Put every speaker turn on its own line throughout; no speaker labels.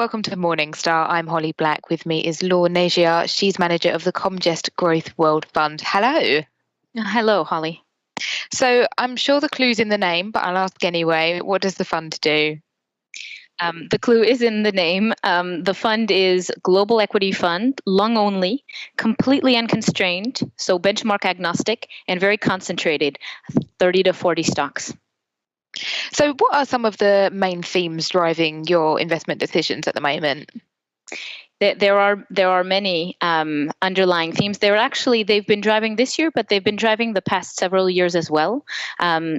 Welcome to Morningstar. I'm Holly Black. With me is Laura Negia. She's manager of the Comgest Growth World Fund. Hello.
Hello, Holly.
So I'm sure the clue's in the name, but I'll ask anyway. What does the fund do?
The clue is in the name. The fund is Global Equity Fund, long only, completely unconstrained, so benchmark agnostic, and very concentrated, 30 to 40 stocks.
So what are some of the main themes driving your investment decisions at the moment?
There are many underlying themes. They've been driving this year, but they've been driving the past several years as well.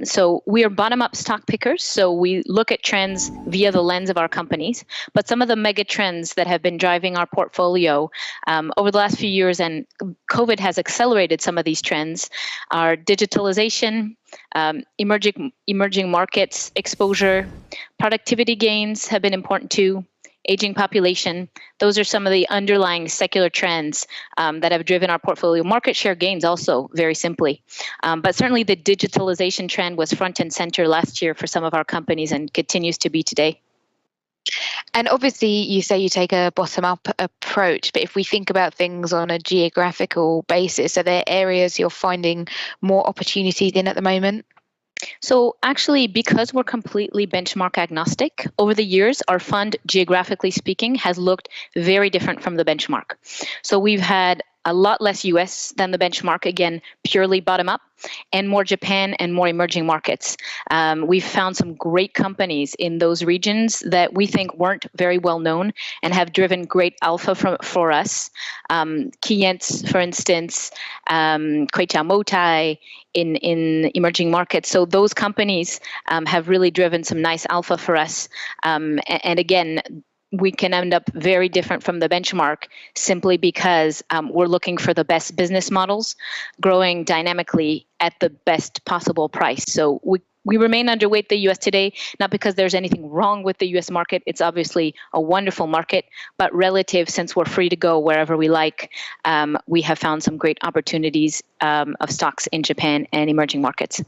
So we are bottom-up stock pickers. So we look at trends via the lens of our companies. But some of the mega trends that have been driving our portfolio over the last few years, and COVID has accelerated some of these trends, are digitalization, emerging markets exposure, productivity gains have been important too. Aging population, those are some of the underlying secular trends that have driven our portfolio. Market share gains also, very simply. But certainly the digitalization trend was front and center last year for some of our companies and continues to be today.
And obviously you say you take a bottom-up approach, but if we think about things on a geographical basis, are there areas you're finding more opportunities in at the moment?
So actually, because we're completely benchmark agnostic, over the years, our fund, geographically speaking, has looked very different from the benchmark. So we've had a lot less US than the benchmark, again, purely bottom up, and more Japan and more emerging markets. We've found some great companies in those regions that we think weren't very well known and have driven great alpha for us. Keyence, for instance, Kweichow Moutai in emerging markets. So those companies have really driven some nice alpha for us. And again, we can end up very different from the benchmark simply because we're looking for the best business models, growing dynamically at the best possible price. So we remain underweight the US today, not because there's anything wrong with the US market. It's obviously a wonderful market, but relative, since we're free to go wherever we like, we have found some great opportunities of stocks in Japan and emerging markets.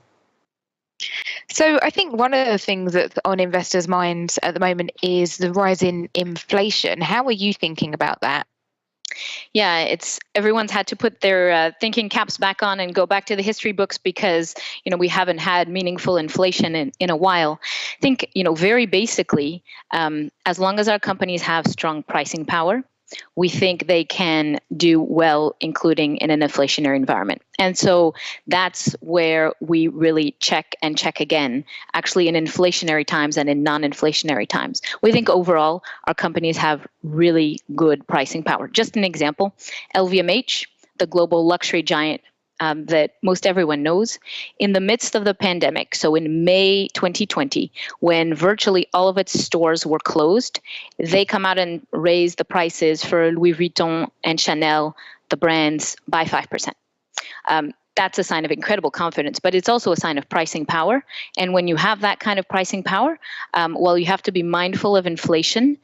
So I think one of the things that's on investors' minds at the moment is the rise in inflation. How are you thinking about that?
Yeah, everyone's had to put their thinking caps back on and go back to the history books because we haven't had meaningful inflation in a while. I think very basically, as long as our companies have strong pricing power, we think they can do well, including in an inflationary environment. And so that's where we really check and check again, actually in inflationary times and in non-inflationary times. We think overall our companies have really good pricing power. Just an example, LVMH, the global luxury giant that most everyone knows, in the midst of the pandemic, so in May 2020, when virtually all of its stores were closed, they come out and raise the prices for Louis Vuitton and Chanel, the brands, by 5%. That's a sign of incredible confidence, but it's also a sign of pricing power. And when you have that kind of pricing power, while you have to be mindful of inflation,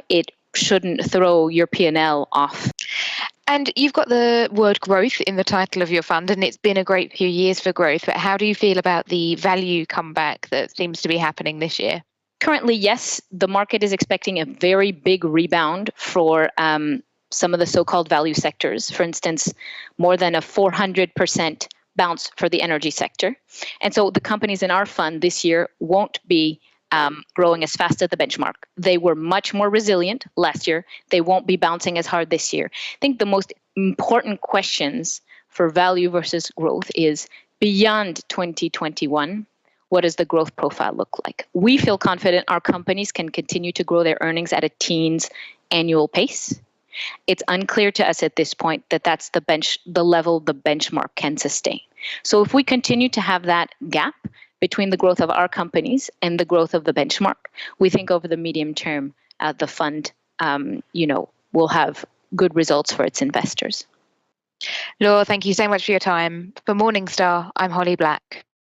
it shouldn't throw your P&L off.
And you've got the word growth in the title of your fund, and it's been a great few years for growth. But how do you feel about the value comeback that seems to be happening this year?
Currently, yes, the market is expecting a very big rebound for some of the so-called value sectors. For instance, more than a 400% bounce for the energy sector. And so the companies in our fund this year won't be growing as fast as the benchmark. They were much more resilient last year. They won't be bouncing as hard this year. I think the most important questions for value versus growth is beyond 2021, what does the growth profile look like? We feel confident our companies can continue to grow their earnings at a teens annual pace. It's unclear to us at this point that that's the level the benchmark can sustain. So if we continue to have that gap between the growth of our companies and the growth of the benchmark, we think over the medium term, the fund, will have good results for its investors.
Laura, thank you so much for your time. For Morningstar, I'm Holly Black.